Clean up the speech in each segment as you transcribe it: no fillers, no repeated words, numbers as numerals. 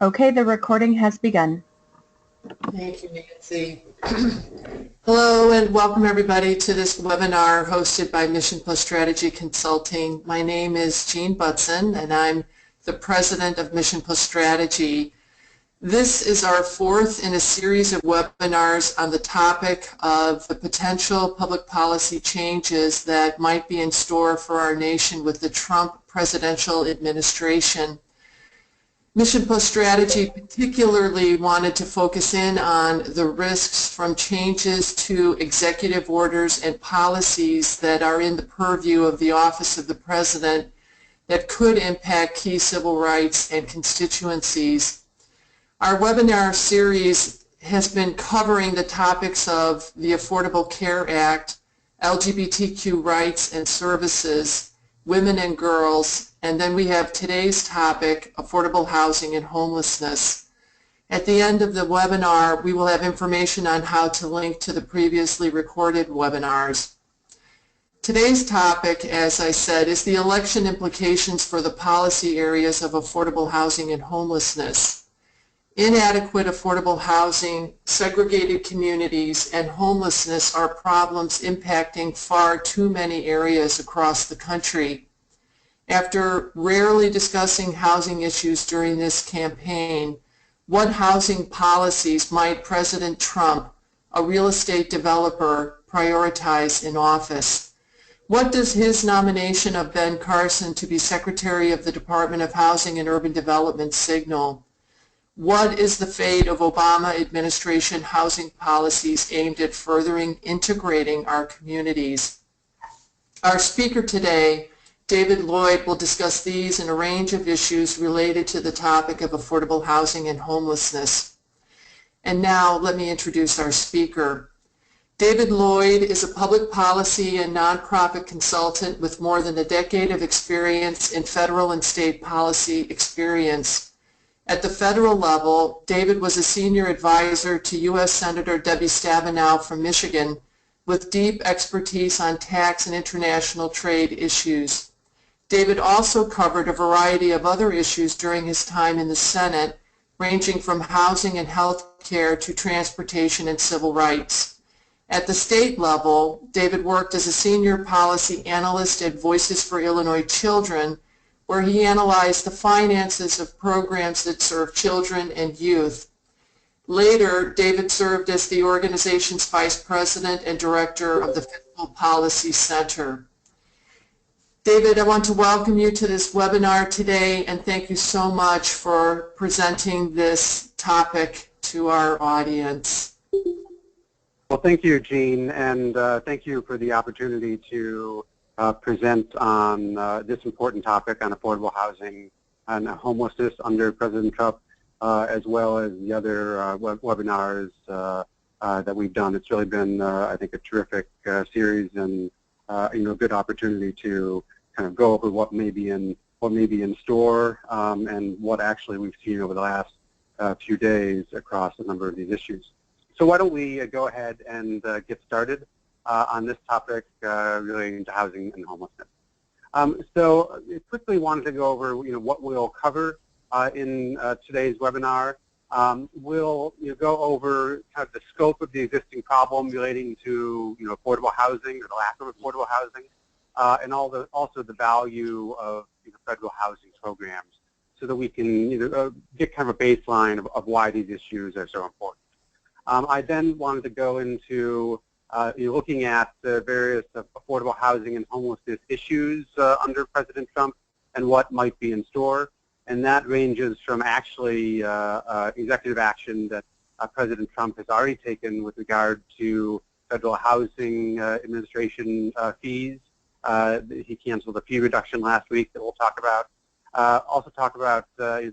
Okay, the recording has begun. Thank you, Nancy. Hello and welcome everybody to this webinar hosted by Mission+Strategy Consulting. My name is Jean Butson and I'm the president of Mission+Strategy. This is our fourth in a series of webinars on the topic of the potential public policy changes that might be in store for our nation with the Trump presidential administration. Mission+Strategy particularly wanted to focus in on the risks from changes to executive orders and policies that are in the purview of the Office of the President that could impact key civil rights and constituencies. Our webinar series has been covering the topics of the Affordable Care Act, LGBTQ rights and services, women and girls, and then we have today's topic, affordable housing and homelessness. At the end of the webinar, we will have information on how to link to the previously recorded webinars. Today's topic, as I said, is the election implications for the policy areas of affordable housing and homelessness. Inadequate affordable housing, segregated communities, and homelessness are problems impacting far too many areas across the country. After rarely discussing housing issues during this campaign, what housing policies might President Trump, a real estate developer, prioritize in office? What does his nomination of Ben Carson to be Secretary of the Department of Housing and Urban Development signal? What is the fate of Obama administration housing policies aimed at furthering integrating our communities? Our speaker today, David Lloyd, will discuss these and a range of issues related to the topic of affordable housing and homelessness. And now let me introduce our speaker. David Lloyd is a public policy and nonprofit consultant with more than a decade of experience in federal and state policy experience. At the federal level, David was a senior advisor to U.S. Senator Debbie Stabenow from Michigan with deep expertise on tax and international trade issues. David also covered a variety of other issues during his time in the Senate, ranging from housing and health care to transportation and civil rights. At the state level, David worked as a senior policy analyst at Voices for Illinois Children, where he analyzed the finances of programs that serve children and youth. Later, David served as the organization's vice president and director of the Fiscal Policy Center. David, I want to welcome you to this webinar today and thank you so much for presenting this topic to our audience. Well, thank you, Jean, and thank you for the opportunity to present on this important topic on affordable housing and homelessness under President Trump, as well as the other webinars that we've done. It's really been, I think, a terrific series and good opportunity to kind of go over what may be in store and what actually we've seen over the last few days across a number of these issues. So why don't we go ahead and get started on this topic relating to housing and homelessness. So I quickly wanted to go over what we'll cover in today's webinar. We'll go over kind of the scope of the existing problem relating to affordable housing or the lack of affordable housing, and also the value of federal housing programs, so that we can get kind of a baseline of why these issues are so important. I then wanted to go into looking at the various affordable housing and homelessness issues under President Trump and what might be in store. And that ranges from actually executive action that President Trump has already taken with regard to federal housing administration fees. He canceled a fee reduction last week that we'll talk about. Also talk about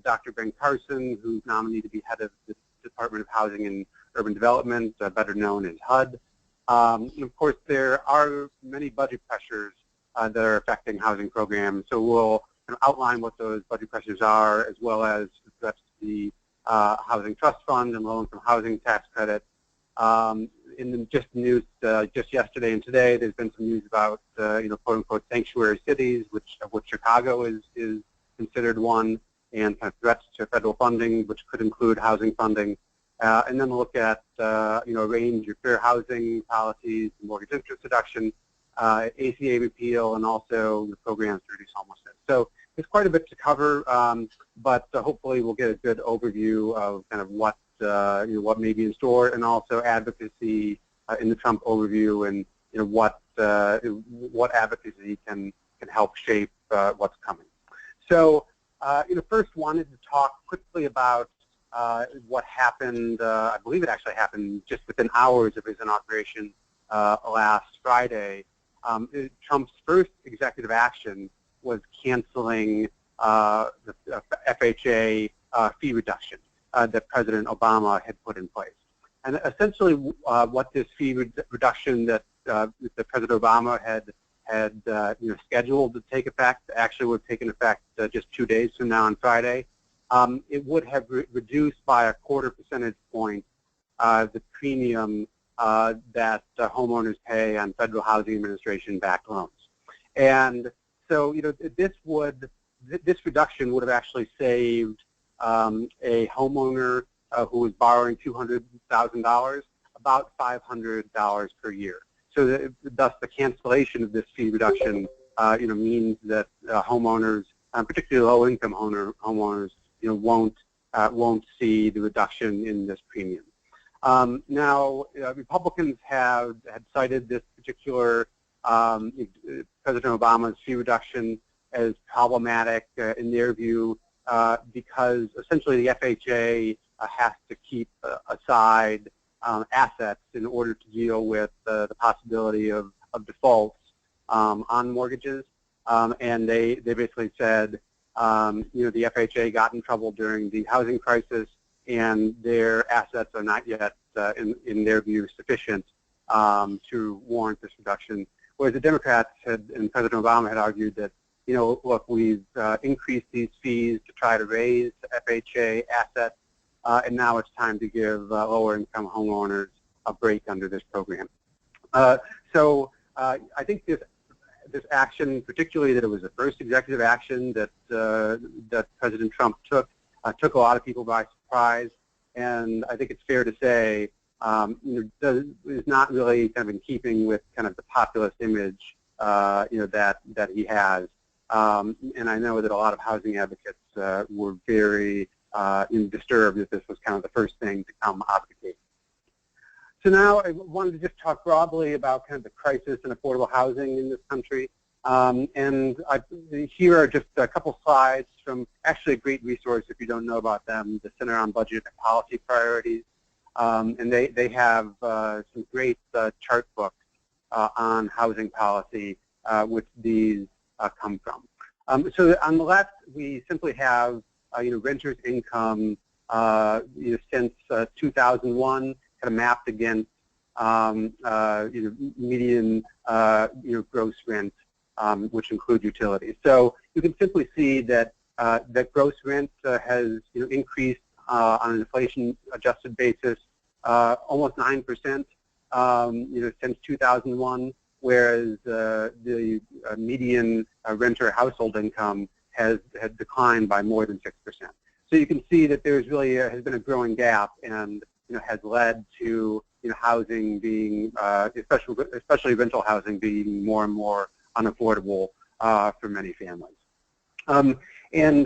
Dr. Ben Carson, who's nominated to be head of the Department of Housing and Urban Development, better known as HUD. And of course, there are many budget pressures that are affecting housing programs. So we'll outline what those budget pressures are, as well as address the Housing Trust Fund and low income housing tax credit. In the news just yesterday and today, there's been some news about quote unquote sanctuary cities, of which Chicago is considered one. and kind of threats to federal funding, which could include housing funding. And then look at a range of fair housing policies, mortgage interest reduction, ACA repeal, and also the programs to reduce homelessness. So there's quite a bit to cover, but hopefully we'll get a good overview of kind of what may be in store, and also advocacy in the Trump overview, and what advocacy can help shape what's coming. So first wanted to talk quickly about what happened. I believe it actually happened just within hours of his inauguration last Friday. Trump's first executive action was canceling the FHA fee reduction that President Obama had put in place. And essentially what this fee reduction that President Obama had scheduled to take effect actually would have taken effect just 2 days from now on Friday. It would have reduced by a 1/4 percentage point the premium that homeowners pay on Federal Housing Administration-backed loans. And so, this reduction would have actually saved a homeowner who was borrowing $200,000 about $500 per year. So thus the cancellation of this fee reduction, means that homeowners, particularly low-income homeowners, won't see the reduction in this premium. Now, Republicans had cited this particular President Obama's fee reduction as problematic in their view because essentially the FHA has to keep aside assets in order to deal with the possibility of defaults on mortgages. And they basically said, the FHA got in trouble during the housing crisis, and their assets are not yet, in their view, sufficient to warrant this reduction. Whereas the Democrats and President Obama had argued that, look, we've increased these fees to try to raise FHA assets, and now it's time to give lower-income homeowners a break under this program. So I think this action, particularly that it was the first executive action that President Trump took a lot of people by surprise, and I think it's fair to say is not really kind of in keeping with kind of the populist image that he has. And I know that a lot of housing advocates were very disturbed that this was kind of the first thing to come out of the gate. So now I wanted to just talk broadly about kind of the crisis in affordable housing in this country. Here are just a couple slides from actually a great resource if you don't know about them, the Center on Budget and Policy Priorities. And they have some great chart books on housing policy, which these come from. So on the left, we simply have renters' income since 2001, kind of mapped against median gross rent, which include utilities. So you can simply see that that gross rent has increased on an inflation-adjusted basis almost 9% since 2001, whereas the median renter household income has declined by more than 6%. So you can see that there's really has been a growing gap, and has led to housing being, especially rental housing, being more and more unaffordable for many families. And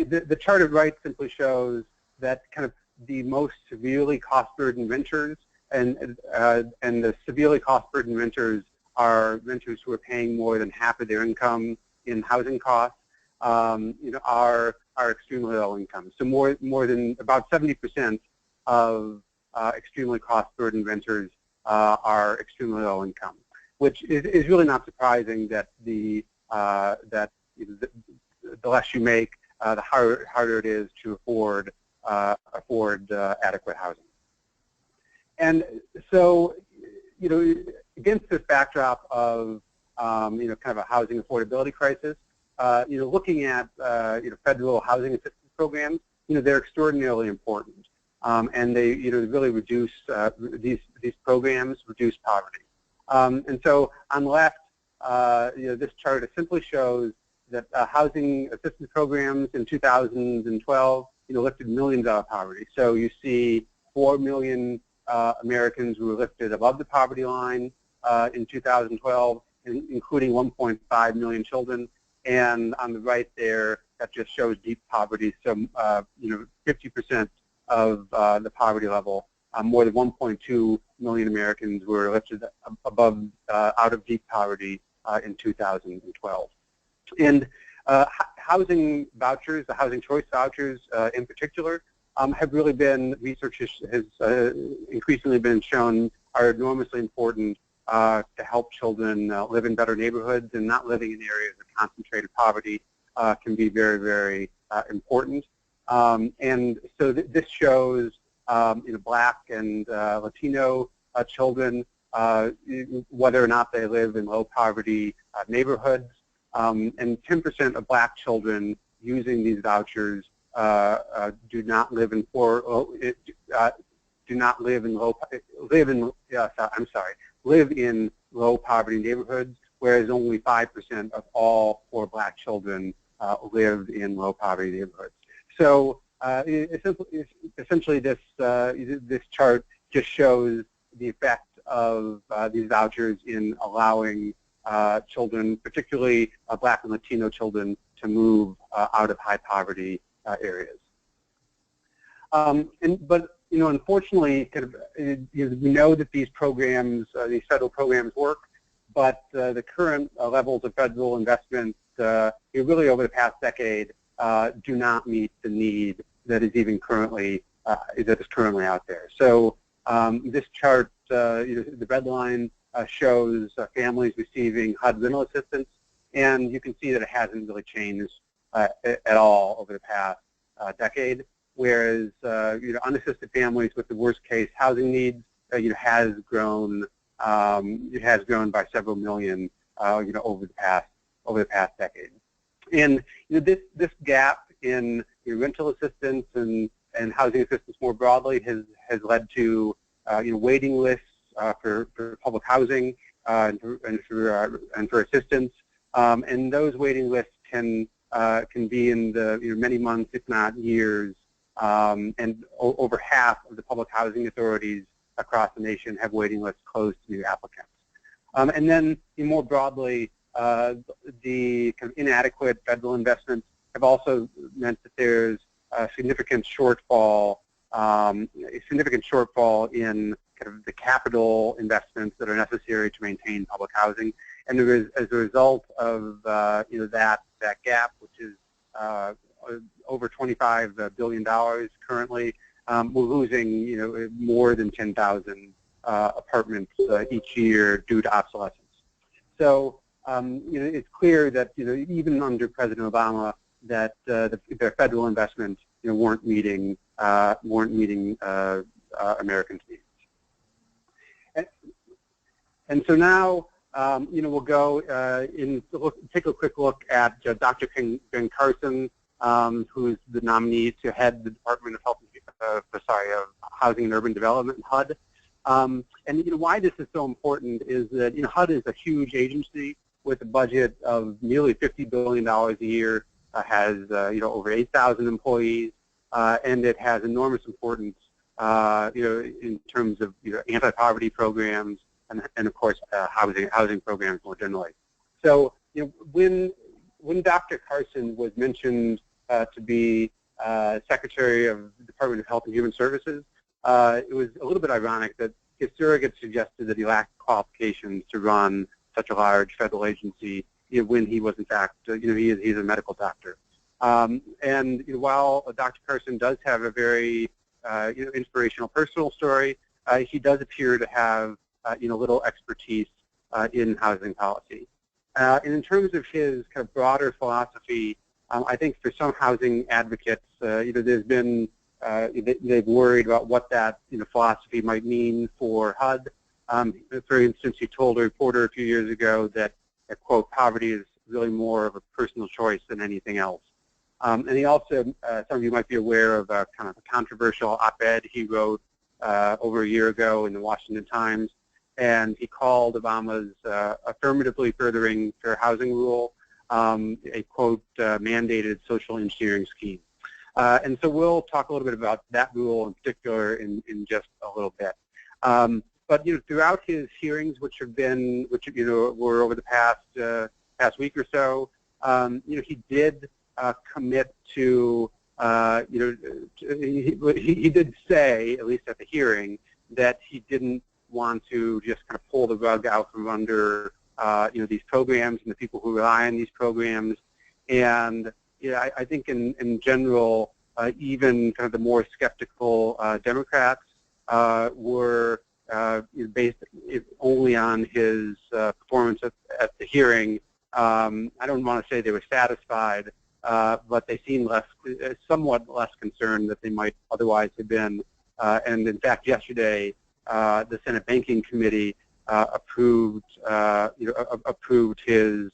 the chart at right simply shows that kind of the most severely cost-burdened renters, and the severely cost-burdened renters are renters who are paying more than half of their income in housing costs, are extremely low income. So more than about 70% of extremely cost-burdened renters are extremely low income, which is really not surprising that the less you make, the harder it is to afford adequate housing. And so, against this backdrop of kind of a housing affordability crisis, looking at federal housing assistance programs, they're extraordinarily important, and they really reduce these programs reduce poverty. And so on the left, this chart simply shows that housing assistance programs in 2012, lifted millions out of poverty. So you see 4 million Americans who were lifted above the poverty line in 2012, including 1.5 million children. And on the right there, that just shows deep poverty. So, 50% of the poverty level, more than 1.2 million Americans were lifted above, out of deep poverty in 2012. And housing vouchers, the housing choice vouchers in particular, have really been, research has increasingly been shown, are enormously important to help children live in better neighborhoods, and not living in areas of concentrated poverty can be very, very important. And so this shows Black and Latino children, whether or not they live in low poverty neighborhoods, and 10% of Black children using these vouchers do not live in low poverty neighborhoods, whereas only 5% of all poor Black children live in low poverty neighborhoods. So essentially this chart just shows the effect of these vouchers in allowing children, particularly Black and Latino children, to move out of high poverty areas. But unfortunately, we know that these programs, these federal programs work, but the current levels of federal investment, really over the past decade, do not meet the need that is even currently out there. So this chart, the red line shows families receiving HUD rental assistance, and you can see that it hasn't really changed at all over the past decade. Whereas unassisted families with the worst case housing needs, has grown. It has grown by several million, over the past decade. And this gap in rental assistance and housing assistance more broadly has led to waiting lists for public housing and for assistance. And those waiting lists can be in the many months, if not years. And over half of the public housing authorities across the nation have waiting lists closed to new applicants. And then more broadly, the kind of inadequate federal investments have also meant that there's a significant shortfall in kind of the capital investments that are necessary to maintain public housing. And there is, as a result of that gap, which is over $25 billion currently, we're losing more than 10,000 apartments each year due to obsolescence. So it's clear that even under President Obama, that the federal investments weren't meeting Americans' needs. And so now we'll go take a quick look at Dr. Ben Carson, who is the nominee to head the Department of Housing and Urban Development, HUD. And why this is so important is that HUD is a huge agency with a budget of nearly $50 billion a year, has over 8,000 employees, and it has enormous importance in terms of anti-poverty programs and of course housing programs more generally. So when Dr. Carson was mentioned to be Secretary of the Department of Health and Human Services, it was a little bit ironic that his surrogate suggested that he lacked qualifications to run such a large federal agency when he was in fact, he's a medical doctor. And while Dr. Carson does have a very inspirational personal story, he does appear to have little expertise in housing policy. And in terms of his kind of broader philosophy, I think for some housing advocates, there's been they've worried about what that philosophy might mean for HUD. For instance, he told a reporter a few years ago that, quote, poverty is really more of a personal choice than anything else. And he also, some of you might be aware of a kind of a controversial op-ed he wrote over a year ago in the Washington Times, and he called Obama's affirmatively furthering fair housing rule a quote mandated social engineering scheme. And so we'll talk a little bit about that rule in particular in just a little bit. But throughout his hearings, which were over the past week or so, he did commit to he did say, at least at the hearing, that he didn't want to just kind of pull the rug out from under these programs and the people who rely on these programs. And I think in general, even kind of the more skeptical Democrats were based only on his performance at the hearing. I don't want to say they were satisfied, but they seemed somewhat less concerned that they might otherwise have been. And in fact, yesterday, the Senate Banking Committee approved his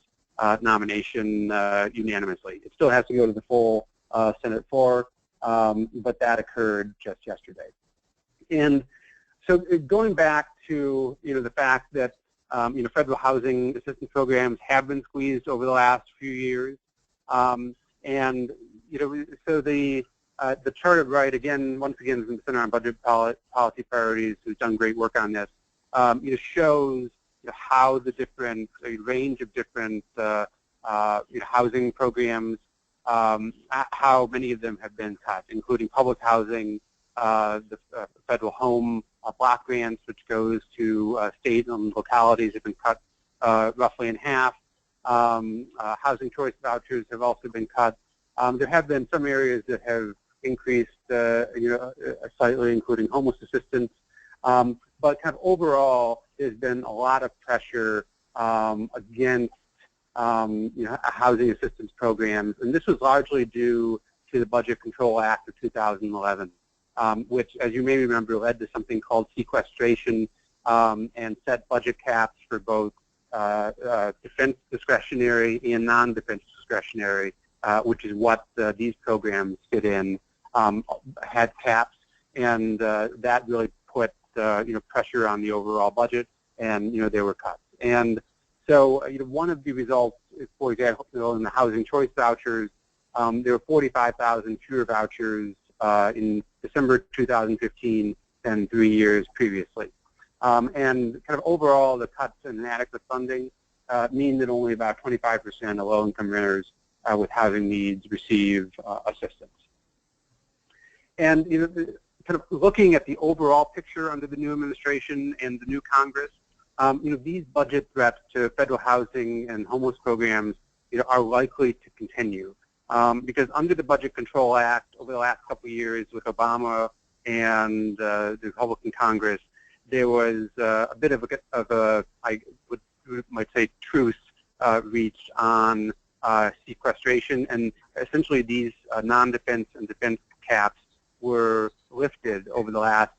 nomination unanimously. It still has to go to the full Senate floor, but that occurred just yesterday. And so going back to the fact that federal housing assistance programs have been squeezed over the last few years, and so the chart of right once again from the Center on Budget Policy Priorities, who's done great work on this, shows how the different range of different housing programs, how many of them have been cut, including public housing, the federal home block grants, which goes to state and localities, have been cut roughly in half. Housing choice vouchers have also been cut. There have been some areas that have increased slightly, including homeless assistance. But kind of overall, there's been a lot of pressure against housing assistance programs, and this was largely due to the Budget Control Act of 2011, which, as you may remember, led to something called sequestration and set budget caps for both defense discretionary and non-defense discretionary, which is what these programs fit in, had caps, and that really put pressure on the overall budget, and there were cuts. And so one of the results, for example, in the housing choice vouchers, there were 45,000 fewer vouchers in December 2015 than 3 years previously. And kind of overall, the cuts in inadequate funding mean that only about 25% of low-income renters with housing needs receive assistance. And kind of looking at the overall picture under the new administration and the new Congress, these budget threats to federal housing and homeless programs are likely to continue. Because under the Budget Control Act, over the last couple of years with Obama and the Republican Congress, there was a bit of a I might say, truce reached on sequestration, and essentially these non-defense and defense caps were lifted over the last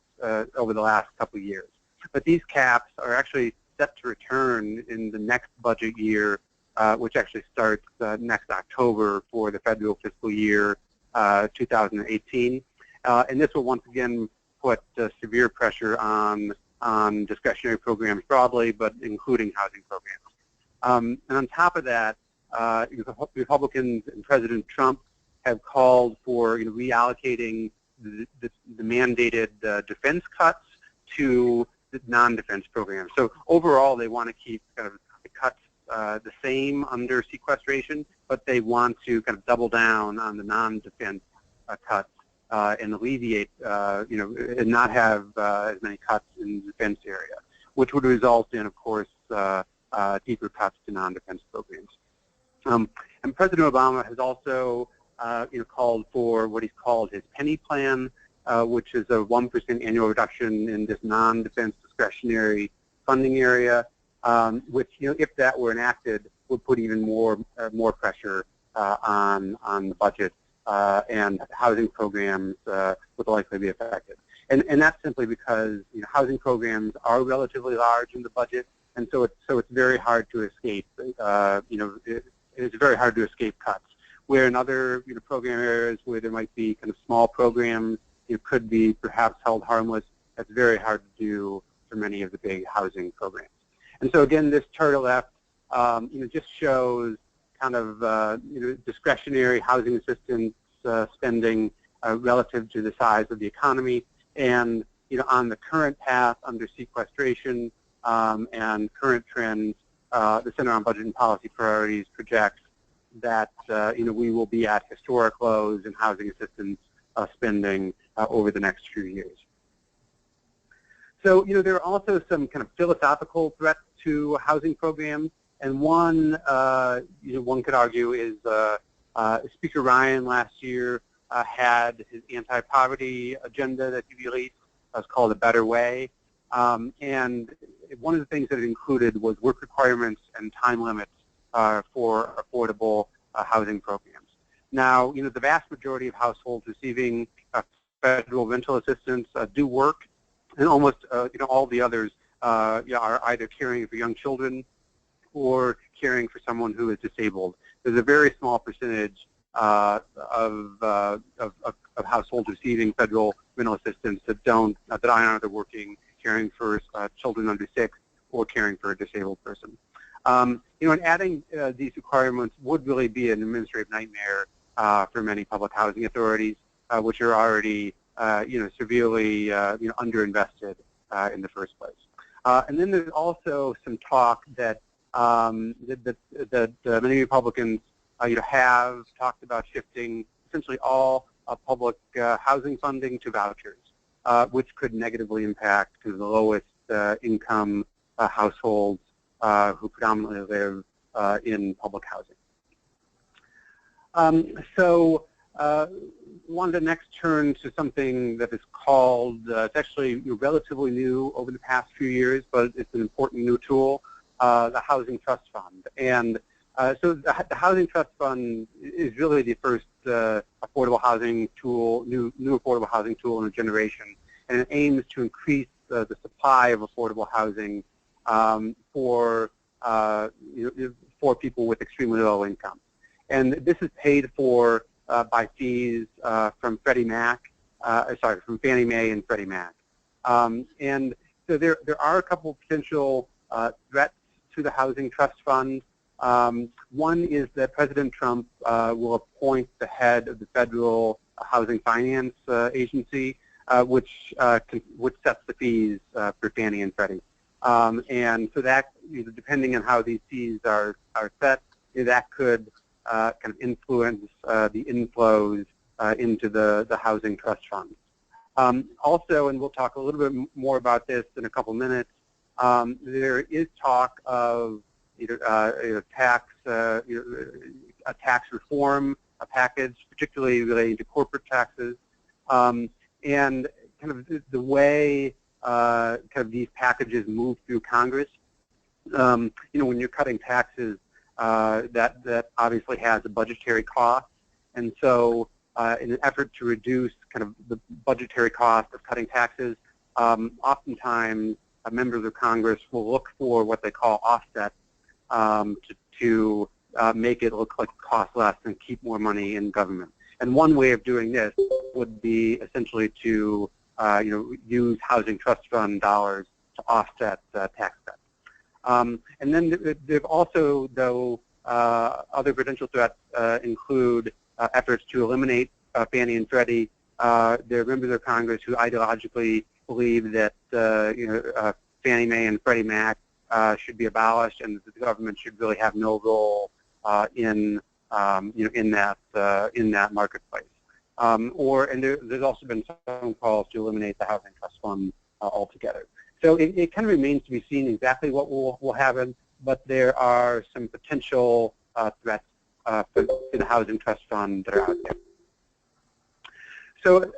couple of years. But these caps are actually set to return in the next budget year, which actually starts next October for the federal fiscal year 2018. And this will once again put severe pressure on discretionary programs broadly, but including housing programs. And on top of that, Republicans and President Trump have called for reallocating the mandated defense cuts to the non-defense programs. So overall, they want to keep kind of the cuts the same under sequestration, but they want to kind of double down on the non-defense cuts and alleviate, and not have as many cuts in the defense area, which would result in, of course, deeper cuts to non-defense programs. And President Obama has also, called for what he's called his penny plan, which is a 1% annual reduction in this non-defense discretionary funding area, which, if that were enacted, would put even more pressure on the budget, and housing programs would likely be affected. And that's simply because housing programs are relatively large in the budget, and so it's very hard to escape. It's very hard to escape cuts. Where in other program areas where there might be kind of small programs, could be perhaps held harmless. That's very hard to do for many of the big housing programs. And so again, this chart left, just shows kind of discretionary housing assistance spending relative to the size of the economy, and on the current path under sequestration and current trends, the Center on Budget and Policy Priorities projects that we will be at historic lows in housing assistance spending over the next few years. So there are also some kind of philosophical threats to housing programs, and one one could argue is Speaker Ryan last year had his anti-poverty agenda that he released. It was called A Better Way, and one of the things that it included was work requirements and time limits for affordable housing programs. Now, the vast majority of households receiving federal rental assistance do work, and almost all the others are either caring for young children or caring for someone who is disabled. There's a very small percentage of households receiving federal rental assistance that aren't either working, caring for children under 6, or caring for a disabled person. And adding these requirements would really be an administrative nightmare for many public housing authorities, which are already severely underinvested in the first place. And then there's also some talk that many Republicans have talked about shifting essentially all public housing funding to vouchers, which could negatively impact the lowest income households who predominantly live in public housing. So wanted to next turn to something that is called, it's actually relatively new over the past few years, but it's an important new tool, the Housing Trust Fund. And so the Housing Trust Fund is really the first affordable housing tool, new affordable housing tool in a generation, and it aims to increase the supply of affordable housing for people with extremely low income. And this is paid for by fees from Fannie Mae and Freddie Mac. And so there are a couple of potential threats to the Housing Trust Fund. One is that President Trump will appoint the head of the Federal Housing Finance Agency, which sets the fees for Fannie and Freddie. And so that, depending on how these fees are set, that could kind of influence the inflows into the Housing Trust Fund. Also, and we'll talk a little bit more about this in a couple minutes, there is talk of a tax reform package, particularly relating to corporate taxes, and kind of the way kind of these packages move through Congress. When you're cutting taxes, that obviously has a budgetary cost, and so in an effort to reduce kind of the budgetary cost of cutting taxes, oftentimes members of Congress will look for what they call offsets to make it look like it costs less and keep more money in government. And one way of doing this would be essentially to use Housing Trust Fund dollars to offset tax cuts. And then there have also, though, other potential threats include efforts to eliminate Fannie and Freddie. There are members of Congress who ideologically believe that Fannie Mae and Freddie Mac should be abolished, and that the government should really have no role in that marketplace. And there's also been some calls to eliminate the Housing Trust Fund altogether. So it kind of remains to be seen exactly what will happen, but there are some potential threats for the Housing Trust Fund that are out there. So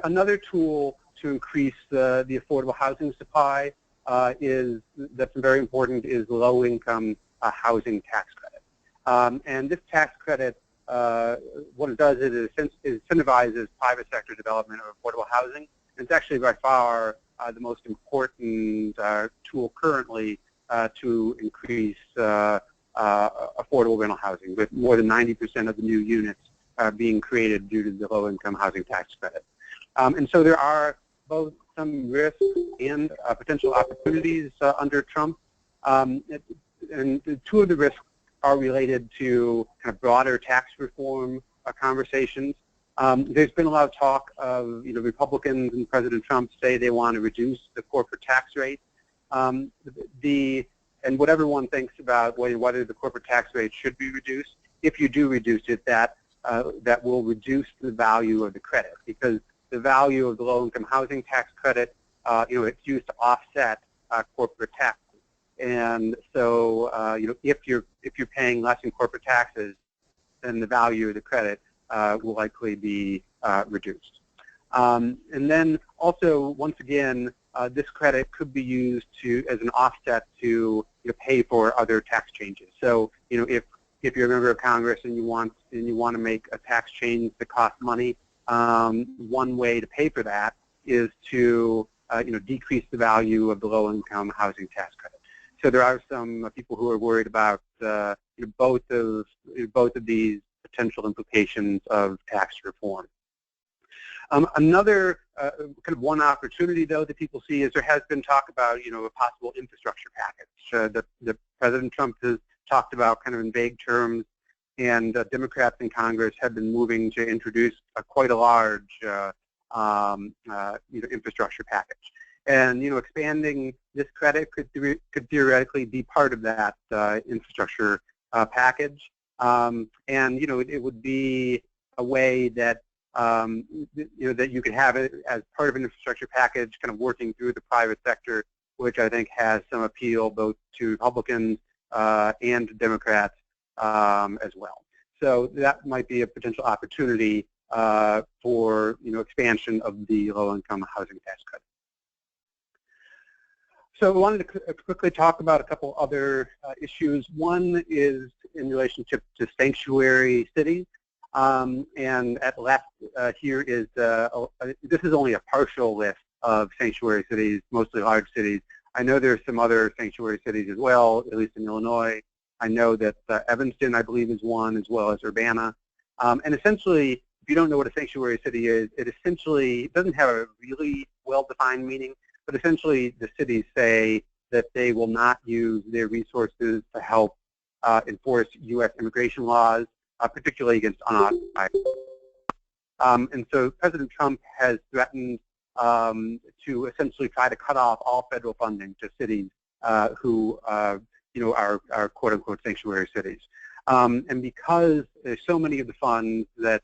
another tool to increase the affordable housing supply that's very important is low-income housing tax credit. And this tax credit, what it does is it incentivizes private sector development of affordable housing. And it's actually by far the most important tool currently to increase affordable rental housing, with more than 90% of the new units being created due to the low-income housing tax credit. And so there are both some risks and potential opportunities under Trump. And two of the risks are related to kind of broader tax reform conversations. There's been a lot of talk of, Republicans and President Trump say they want to reduce the corporate tax rate. And what everyone thinks about whether the corporate tax rate should be reduced, if you do reduce it, that will reduce the value of the credit, because the value of the low-income housing tax credit, it's used to offset corporate taxes. And so, if you're paying less in corporate taxes, then the value of the credit will likely be reduced. And then also, once again, this credit could be used as an offset to pay for other tax changes. So, if you're a member of Congress and you want to make a tax change that costs money, one way to pay for that is to decrease the value of the low-income housing tax credit. So there are some people who are worried about both of these potential implications of tax reform. Another kind of one opportunity, though, that people see is there has been talk about a possible infrastructure package that President Trump has talked about kind of in vague terms, and Democrats in Congress have been moving to introduce quite a large infrastructure package. And expanding this credit could theoretically be part of that infrastructure package. And it would be a way that that you could have it as part of an infrastructure package, kind of working through the private sector, which I think has some appeal both to Republicans and to Democrats as well. So that might be a potential opportunity for expansion of the low-income housing tax credit. So I wanted to quickly talk about a couple other issues. One is in relationship to sanctuary cities. And at left here is, this is only a partial list of sanctuary cities, mostly large cities. I know there's some other sanctuary cities as well, at least in Illinois. I know that Evanston, I believe, is one, as well as Urbana. And essentially, if you don't know what a sanctuary city is, it essentially doesn't have a really well-defined meaning, but essentially the cities say that they will not use their resources to help enforce U.S. immigration laws, particularly against unoccupied. And so President Trump has threatened to essentially try to cut off all federal funding to cities who are quote-unquote sanctuary cities. And because there's so many of the funds that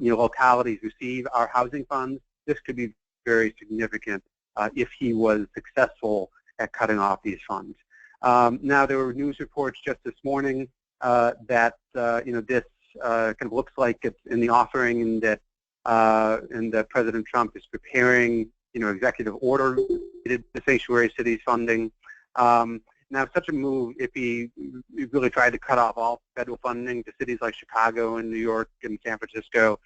localities receive are housing funds, this could be very significant if he was successful at cutting off these funds. Now, there were news reports just this morning that this kind of looks like it's in the offering, and that President Trump is preparing executive order related to sanctuary cities funding. Now, such a move, if he really tried to cut off all federal funding to cities like Chicago and New York and San Francisco,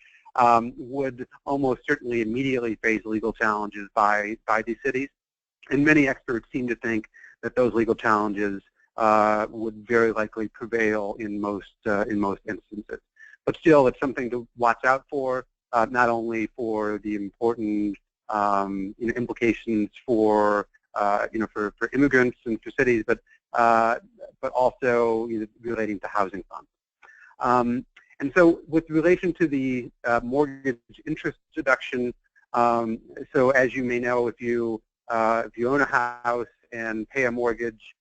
would almost certainly immediately face legal challenges by these cities. And many experts seem to think that those legal challenges would very likely prevail in most instances. But still, it's something to watch out for, not only for the important implications for for immigrants and for cities, but also relating to housing funds. And so, with relation to the mortgage interest deduction, so as you may know, if you own a house and pay a mortgage,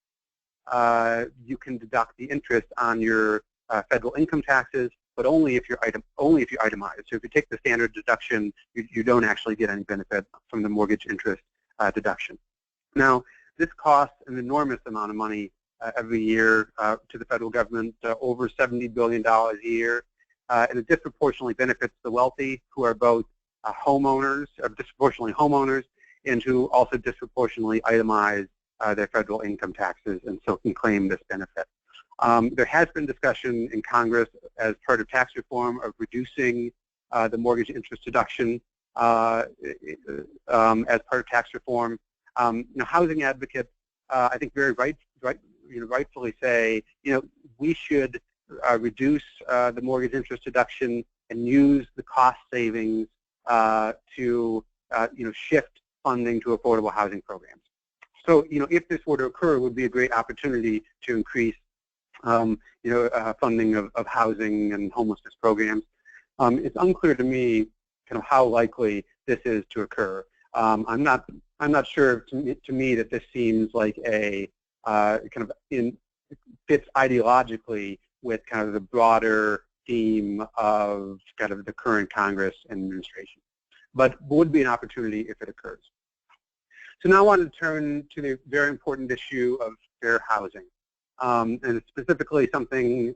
you can deduct the interest on your federal income taxes, but only if you itemize. So if you take the standard deduction, you don't actually get any benefit from the mortgage interest deduction. Now, this costs an enormous amount of money every year to the federal government, over $70 billion a year, and it disproportionately benefits the wealthy, who are both disproportionately homeowners, and who also disproportionately itemize their federal income taxes, and so can claim this benefit. There has been discussion in Congress as part of tax reform of reducing the mortgage interest deduction as part of tax reform. Housing advocates, I think, very rightfully say, we should reduce the mortgage interest deduction and use the cost savings to shift funding to affordable housing programs. So, if this were to occur, it would be a great opportunity to increase funding of housing and homelessness programs. It's unclear to me kind of how likely this is to occur. I'm not sure to me that this seems like a fits ideologically with kind of the broader theme of kind of the current Congress and administration, but would be an opportunity if it occurs. So now I want to turn to the very important issue of fair housing, and specifically something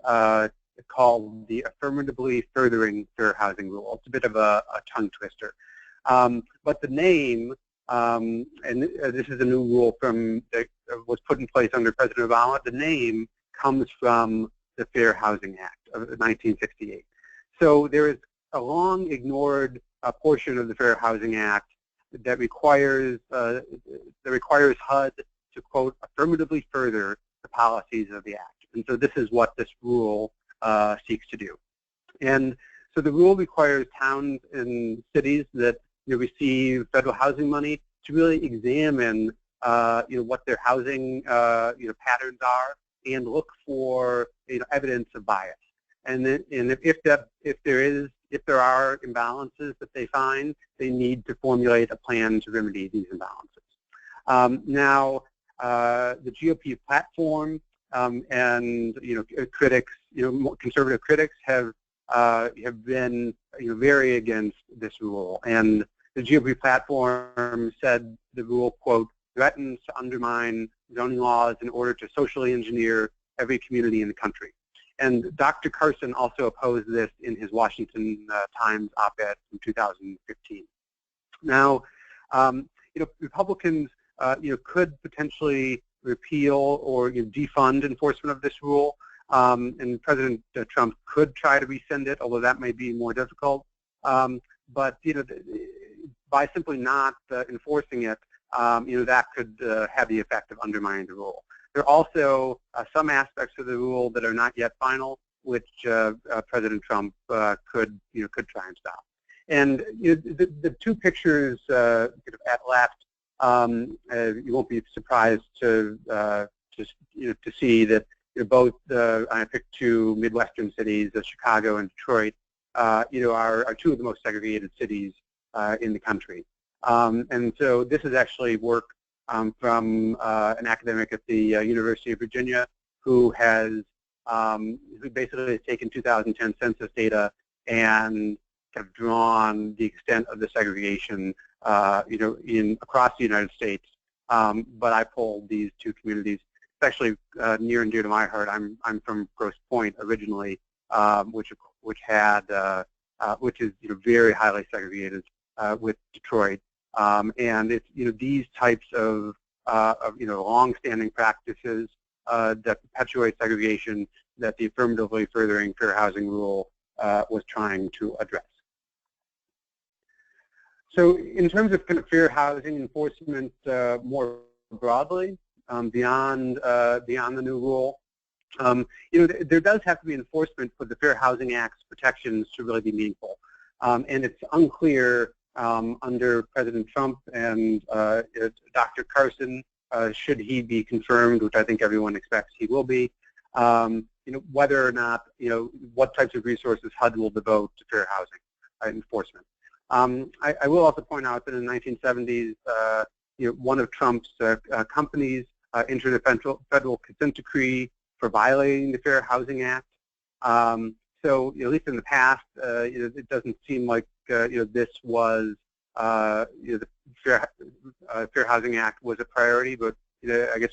called the affirmatively furthering fair housing rule. It's a bit of a tongue twister. But the name, and this is a new rule that was put in place under President Obama, the name comes from the Fair Housing Act of 1968. So there is a long ignored portion of the Fair Housing Act that requires HUD to, quote, affirmatively further the policies of the Act. And so this is what this rule seeks to do. And so the rule requires towns and cities that receive federal housing money to really examine what their housing patterns are and look for evidence of bias. And if there are imbalances that they find, they need to formulate a plan to remedy these imbalances. Now, the GOP platform and critics, conservative critics have been very against this rule. And the GOP platform said the rule, quote, threatens to undermine zoning laws in order to socially engineer every community in the country. And Dr. Carson also opposed this in his Washington Times op-ed from 2015. Now, Republicans, could potentially repeal or defund enforcement of this rule, and President Trump could try to rescind it, although that may be more difficult. But by simply not enforcing it, that could have the effect of undermining the rule. There are also some aspects of the rule that are not yet final, which President Trump could try and stop. And the two pictures at left, you won't be surprised to see that both I picked two Midwestern cities, Chicago and Detroit, are two of the most segregated cities in the country. And so this is actually work from an academic at the University of Virginia who basically has taken 2010 census data and have drawn the extent of the segregation, across the United States. But I pulled these two communities. It's actually near and dear to my heart. I'm from Grosse Pointe originally, which is very highly segregated with Detroit. And it's these types of long-standing practices that perpetuate segregation that the affirmatively furthering fair housing rule was trying to address. So in terms of kind of fair housing enforcement more broadly, beyond the new rule, there does have to be enforcement for the Fair Housing Act's protections to really be meaningful. And it's unclear under President Trump and Dr. Carson, should he be confirmed, which I think everyone expects he will be, whether or not, what types of resources HUD will devote to fair housing enforcement. I will also point out that in the 1970s, one of Trump's companies entered a federal consent decree for violating the Fair Housing Act. So at least in the past, it doesn't seem like this was the Fair Housing Act was a priority, but I guess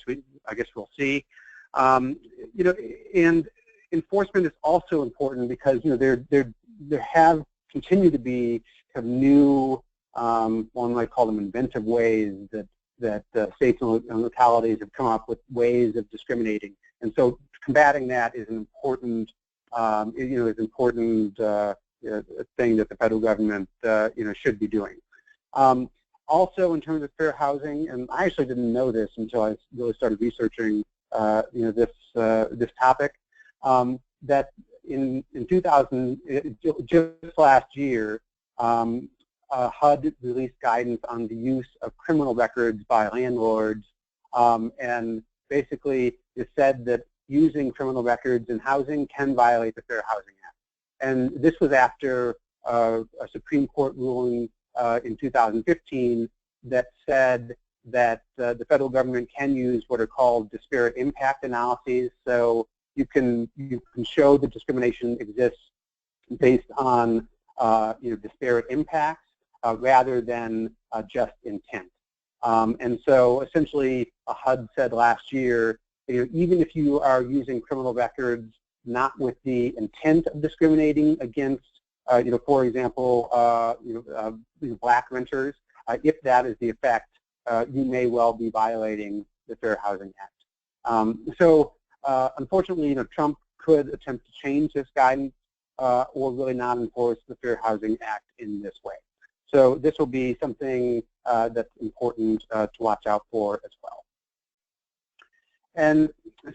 we'll see. And enforcement is also important because there have continued to be kind of new, one might call them inventive ways that states and localities have come up with ways of discriminating, and so combating that is an important thing that the federal government should be doing. Also, in terms of fair housing, and I actually didn't know this until I really started researching this topic, that in 2000, just last year, HUD released guidance on the use of criminal records by landlords, and basically it said that using criminal records in housing can violate the Fair Housing Act. And this was after a Supreme Court ruling in 2015 that said that the federal government can use what are called disparate impact analyses. So you can show that discrimination exists based on disparate impacts rather than just intent. And so essentially, HUD said last year, even if you are using criminal records not with the intent of discriminating against, for example, black renters, if that is the effect, you may well be violating the Fair Housing Act. So unfortunately, Trump could attempt to change this guidance or really not enforce the Fair Housing Act in this way. So this will be something that's important to watch out for as well. And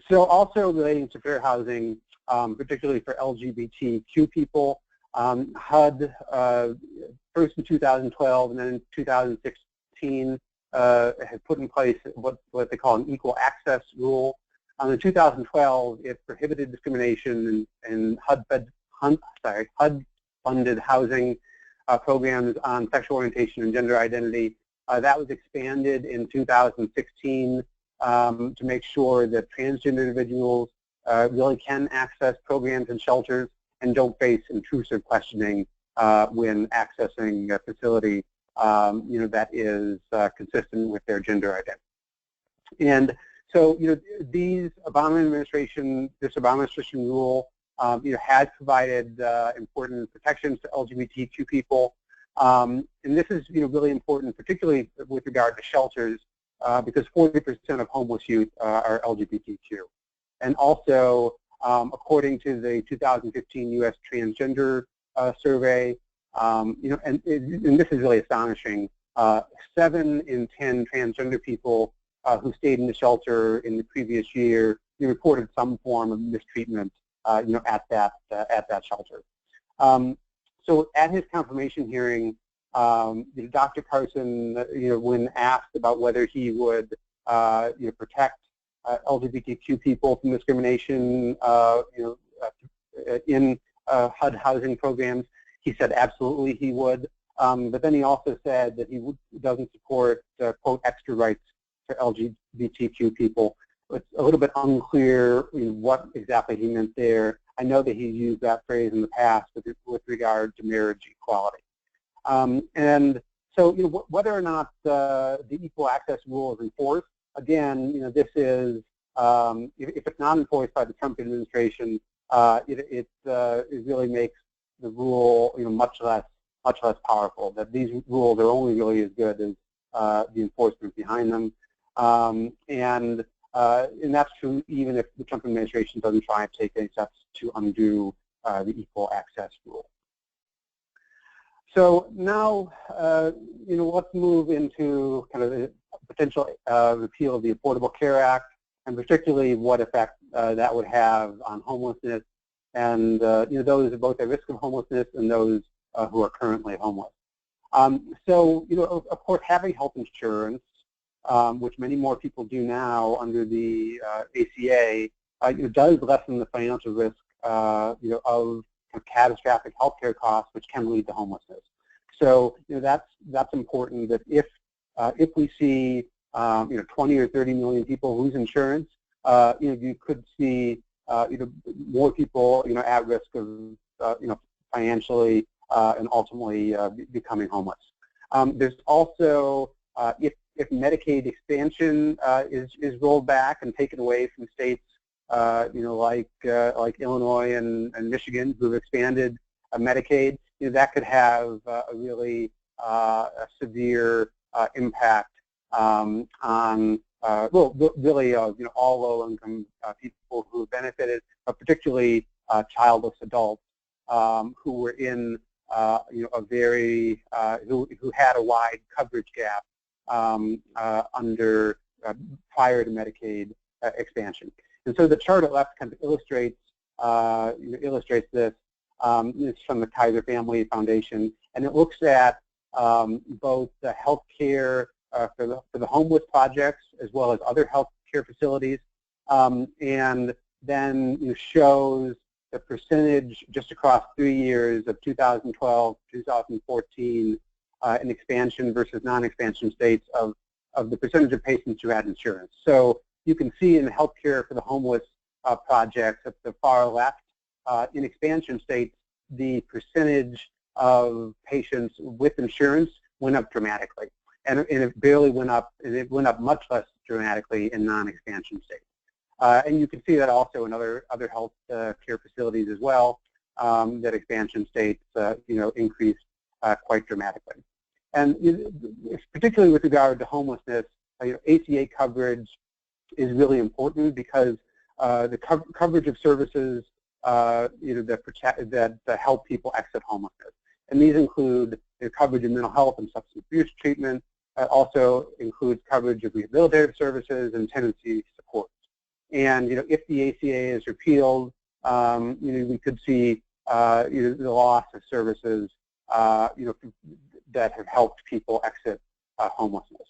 so also relating to fair housing, particularly for LGBTQ people, HUD, first in 2012 and then in 2016, had put in place what they call an equal access rule. In 2012, it prohibited discrimination in HUD-funded housing programs on sexual orientation and gender identity. That was expanded in 2016 to make sure that transgender individuals really can access programs and shelters and don't face intrusive questioning when accessing a facility that is consistent with their gender identity. And so this Obama administration rule has provided important protections to LGBTQ people, and this is really important, particularly with regard to shelters, because 40% of homeless youth are LGBTQ. And also, according to the 2015 U.S. Transgender Survey, and this is really astonishing, 7 in 10 transgender people who stayed in the shelter in the previous year reported some form of mistreatment, at that shelter. So at his confirmation hearing, Dr. Carson, when asked about whether he would, protect LGBTQ people from discrimination, in HUD housing programs, he said absolutely he would. But then he also said that he doesn't support, quote, extra rights for LGBTQ people. It's a little bit unclear what exactly he meant there. I know that he used that phrase in the past with regard to marriage equality. And so, whether or not the equal access rule is enforced, again, this is, if it's not enforced by the Trump administration, it really makes the rule, much less powerful. That these rules are only really as good as the enforcement behind them, and that's true even if the Trump administration doesn't try and take any steps to undo the equal access rule. So now, let's move into kind of the potential repeal of the Affordable Care Act, and particularly what effect that would have on homelessness, and those both at risk of homelessness and those who are currently homeless. So, of course, having health insurance, which many more people do now under the ACA, does lessen the financial risk, of catastrophic healthcare costs, which can lead to homelessness. So, that's important. That if we see 20 or 30 million people lose insurance, you could see more people at risk of financially and ultimately becoming homeless. There's also if Medicaid expansion is rolled back and taken away from states like Illinois and Michigan, who've expanded Medicaid, that could have a really severe impact on really all low-income people who have benefited, but particularly childless adults who were in a very who had a wide coverage gap under prior to Medicaid expansion. And so the chart at left kind of illustrates this. It's from the Kaiser Family Foundation, and it looks at both the health care for the homeless projects as well as other health care facilities. And then shows the percentage just across 3 years of 2012, 2014 in expansion versus non-expansion states of the percentage of patients who had insurance. So you can see in the healthcare for the homeless projects at the far left, in expansion states, the percentage of patients with insurance went up dramatically. And it barely went up, and it went up much less dramatically in non-expansion states. And you can see that also in other health care facilities as well, that expansion states, increased quite dramatically. And particularly with regard to homelessness, ACA coverage is really important because the coverage of services, that help people exit homelessness. And these include coverage of mental health and substance abuse treatment. Also includes coverage of rehabilitative services and tenancy support. And if the ACA is repealed, we could see the loss of services, that have helped people exit homelessness.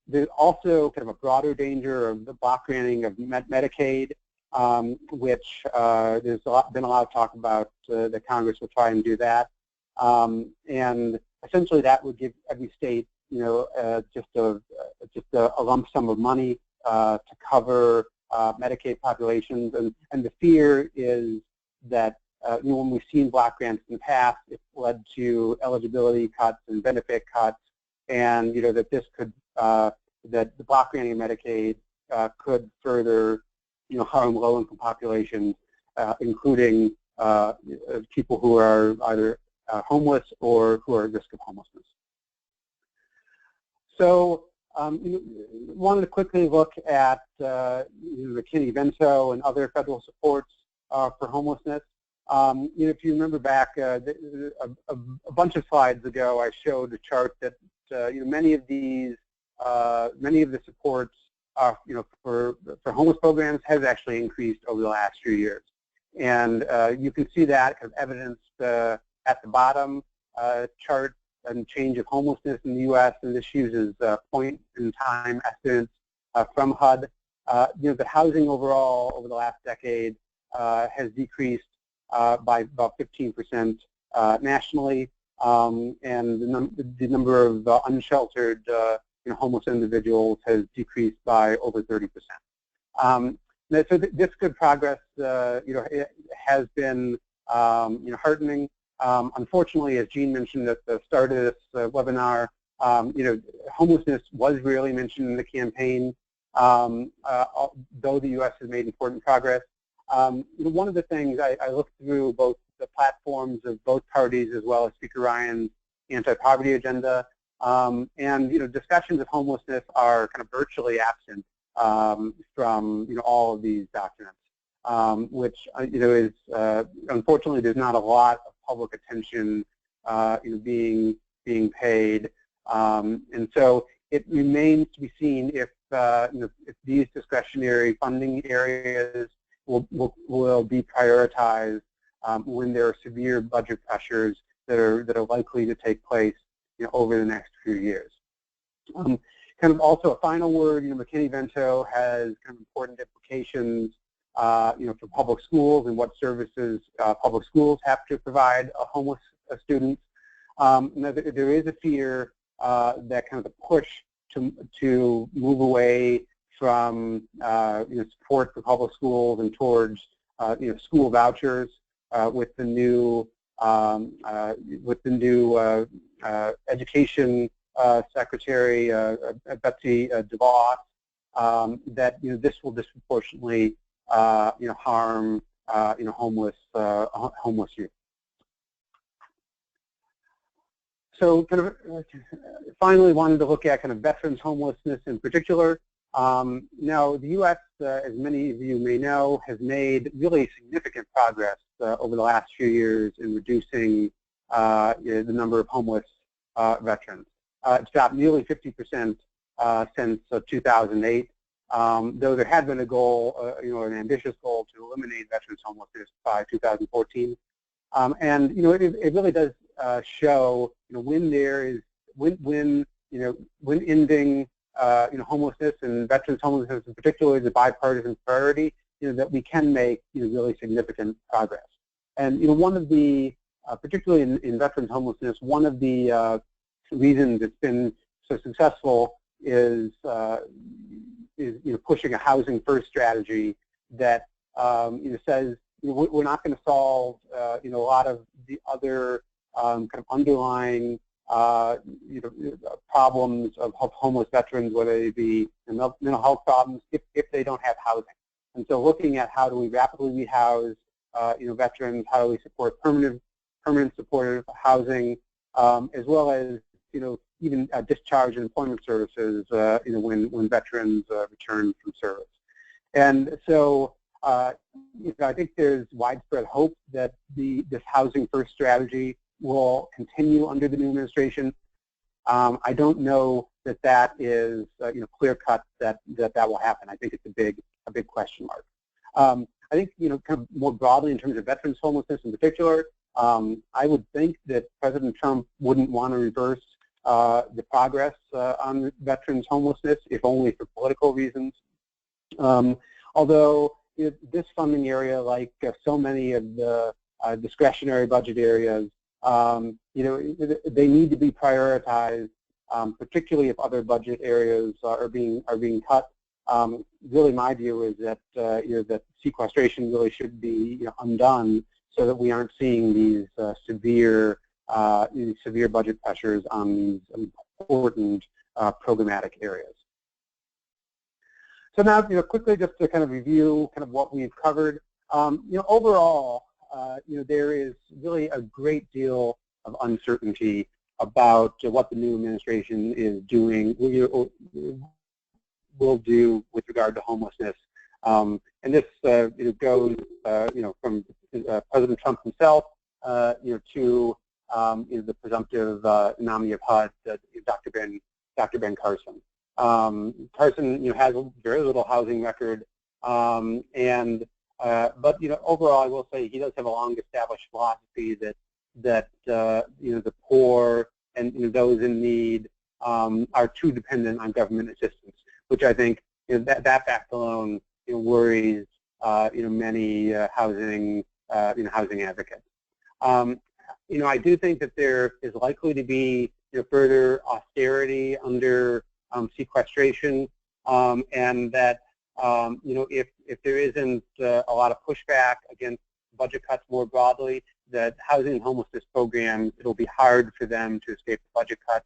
There's also kind of a broader danger of the block granting of Medicaid, which there's been a lot of talk about that Congress will try and do that. And essentially that would give every state, just a lump sum of money to cover Medicaid populations. And the fear is that when we've seen block grants in the past, it's led to eligibility cuts and benefit cuts, and that this could that the block granting of Medicaid could further harm low-income populations, including people who are either homeless or who are at risk of homelessness. So wanted to quickly look at McKinney-Vento and other federal supports for homelessness. If you remember back a bunch of slides ago, I showed a chart that many of the supports for homeless programs has actually increased over the last few years, and you can see that kind of evidenced at the bottom chart and change of homelessness in the U.S. And this uses point-in-time estimates from HUD. The housing overall over the last decade has decreased by about 15% nationally, and the number of unsheltered homeless individuals has decreased by over 30%. So this good progress, it has been heartening. Unfortunately, as Jean mentioned at the start of this webinar, homelessness was rarely mentioned in the campaign, though the U.S. has made important progress. One of the things I looked through both the platforms of both parties as well as Speaker Ryan's anti-poverty agenda, and discussions of homelessness are kind of virtually absent from all of these documents, which is unfortunately there's not a lot of public attention being paid, and so it remains to be seen if these discretionary funding areas will be prioritized when there are severe budget pressures that are likely to take place over the next few years. Kind of also a final word, McKinney-Vento has kind of important implications for public schools and what services public schools have to provide homeless students. There is a fear that kind of the push to move away from support for public schools and towards school vouchers with the new Education Secretary Betsy DeVos, that this will disproportionately harm homeless youth. So kind of finally wanted to look at kind of veterans homelessness in particular. Now the U.S., as many of you may know, has made really significant progress over the last few years in reducing the number of homeless veterans. It's dropped nearly 50% since 2008. Though there had been a goal, an ambitious goal to eliminate veterans homelessness by 2014, and it really does show when there is when ending homelessness and veterans homelessness in particular is a bipartisan priority, that we can make really significant progress. And one of the, particularly in veterans homelessness, one of the reasons it's been so successful is pushing a housing first strategy that says we're not going to solve a lot of the other kind of underlying problems of how veterans, whether they be mental health problems, if they don't have housing. And so looking at how do we rapidly rehouse veterans, how do we support permanent supportive housing, as well as even discharge and employment services when veterans return from service. And so I think there's widespread hope that this housing first strategy will continue under the new administration. I don't know that is clear cut that will happen. I think it's a big question mark. I think kind of more broadly in terms of veterans homelessness in particular, I would think that President Trump wouldn't want to reverse the progress on veterans homelessness, if only for political reasons. Although this funding area, like so many of the discretionary budget areas, they need to be prioritized, particularly if other budget areas are being cut. Really, my view is that that sequestration really should be undone, so that we aren't seeing these severe budget pressures on these important programmatic areas. So now, quickly just to kind of review kind of what we've covered. Overall, there is really a great deal of uncertainty about what the new administration is doing, will do with regard to homelessness. And this goes from President Trump himself to the presumptive nominee of HUD, Dr. Ben Carson. Carson has a very little housing record, but overall I will say he does have a long established philosophy that the poor and those in need are too dependent on government assistance, which I think that fact alone worries many housing advocates. I do think that there is likely to be further austerity under sequestration, and that if there isn't a lot of pushback against budget cuts more broadly, that housing and homelessness programs, it'll be hard for them to escape the budget cuts.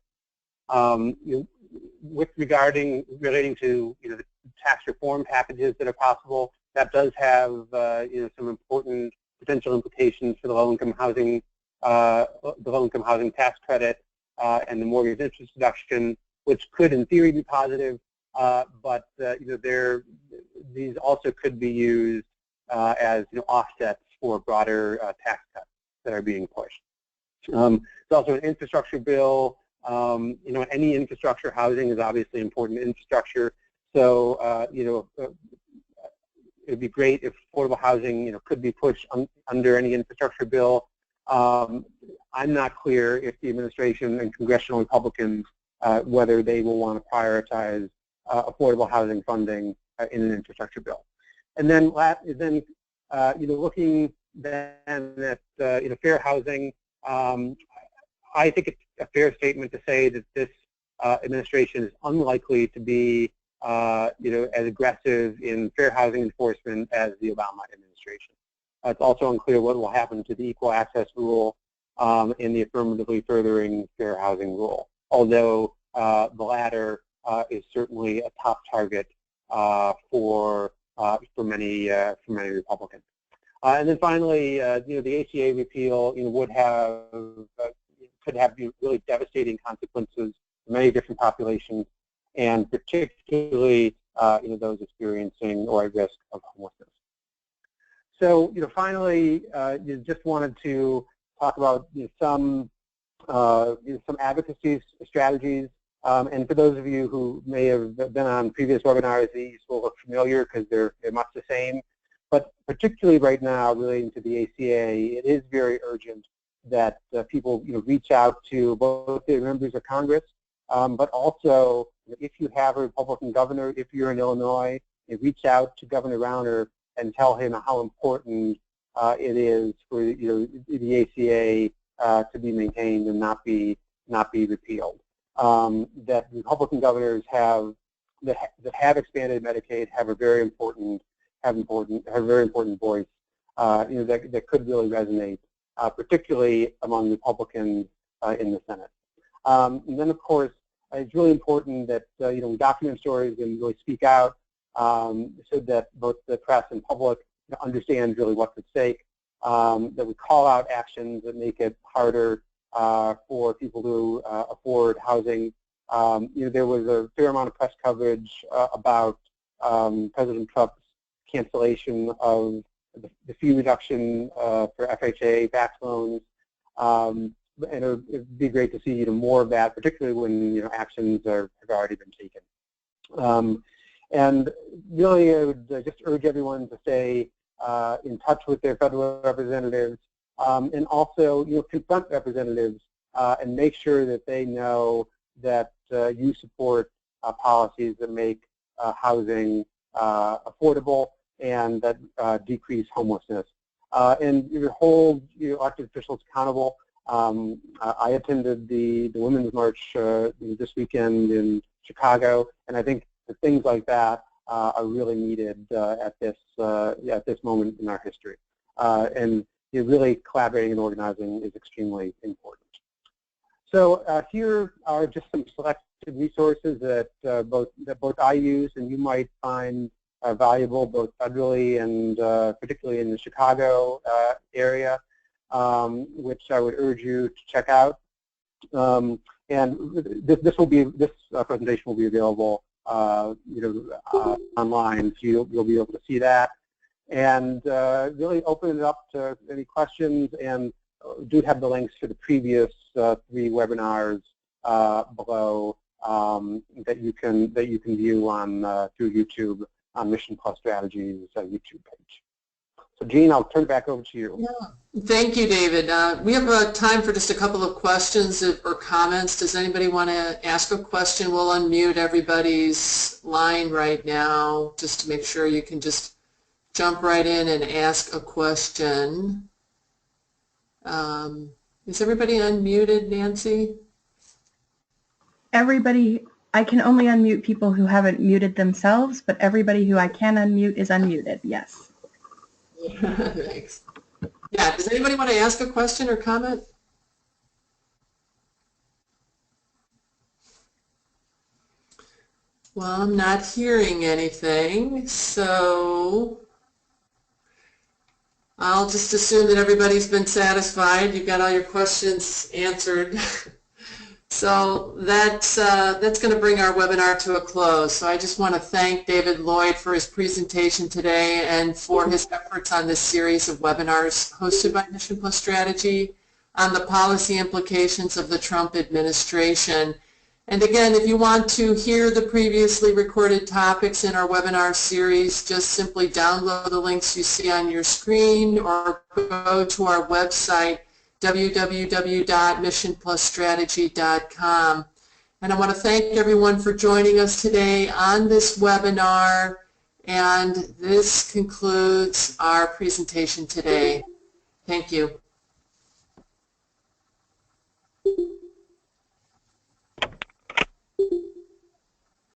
Relating to the tax reform packages that are possible, that does have some important potential implications for the low-income housing tax credit and the mortgage interest deduction, which could, in theory, be positive, but these also could be used as offsets for broader tax cuts that are being pushed. There's also an infrastructure bill. Any infrastructure, housing is obviously important infrastructure. So it'd be great if affordable housing could be pushed under any infrastructure bill. I'm not clear if the administration and congressional Republicans whether they will want to prioritize affordable housing funding in an infrastructure bill. And then looking then at fair housing, I think it's a fair statement to say that this administration is unlikely to be as aggressive in fair housing enforcement as the Obama administration. It's also unclear what will happen to the equal access rule and the affirmatively furthering fair housing rule, although the latter is certainly a top target for many Republicans. And then finally, the ACA repeal could have really devastating consequences for many different populations, and particularly those experiencing or at risk of homelessness. So finally, just wanted to talk about some advocacy strategies. And for those of you who may have been on previous webinars, these will look familiar because they're much the same. But particularly right now, relating to the ACA, it is very urgent that people reach out to both the members of Congress but also if you have a Republican governor, if you're in Illinois, reach out to Governor Rauner and tell him how important it is for the ACA to be maintained and not be repealed. That Republican governors that have expanded Medicaid have a very important voice. That could really resonate, particularly among Republicans in the Senate. And then, of course, it's really important that we document stories and really speak out so that both the press and public understand really what's at stake. That we call out actions that make it harder for people to afford housing. There was a fair amount of press coverage about President Trump's cancellation of the fee reduction for FHA tax loans, and it'd be great to see more of that, particularly when actions have already been taken. And really, I would just urge everyone to stay in touch with their federal representatives, and also confront representatives and make sure that they know that you support policies that make housing affordable and that decrease homelessness. And hold elected officials accountable. I attended the Women's March this weekend in Chicago, and I think that things like that are really needed at this moment in our history. And really collaborating and organizing is extremely important. So here are just some selected resources that both I use and you might find valuable, both federally and particularly in the Chicago area, which I would urge you to check out. And this presentation will be available online, so you'll be able to see that. And really open it up to any questions, and do have the links to the previous 3 webinars below that you can view on through YouTube on Mission+Strategy's YouTube page. So Jean, I'll turn it back over to you. Yeah. Thank you, David. We have time for just a couple of questions or comments. Does anybody want to ask a question? We'll unmute everybody's line right now just to make sure you can just jump right in and ask a question. Is everybody unmuted, Nancy? Everybody, I can only unmute people who haven't muted themselves, but everybody who I can unmute is unmuted, yes. Thanks. Yeah, does anybody want to ask a question or comment? Well, I'm not hearing anything, so I'll just assume that everybody's been satisfied. You've got all your questions answered. So that's going to bring our webinar to a close. So I just want to thank David Lloyd for his presentation today and for his efforts on this series of webinars hosted by Mission+Strategy on the policy implications of the Trump administration. And again, if you want to hear the previously recorded topics in our webinar series, just simply download the links you see on your screen or go to our website, www.mission+strategy.com. And I want to thank everyone for joining us today on this webinar, and this concludes our presentation today. Thank you.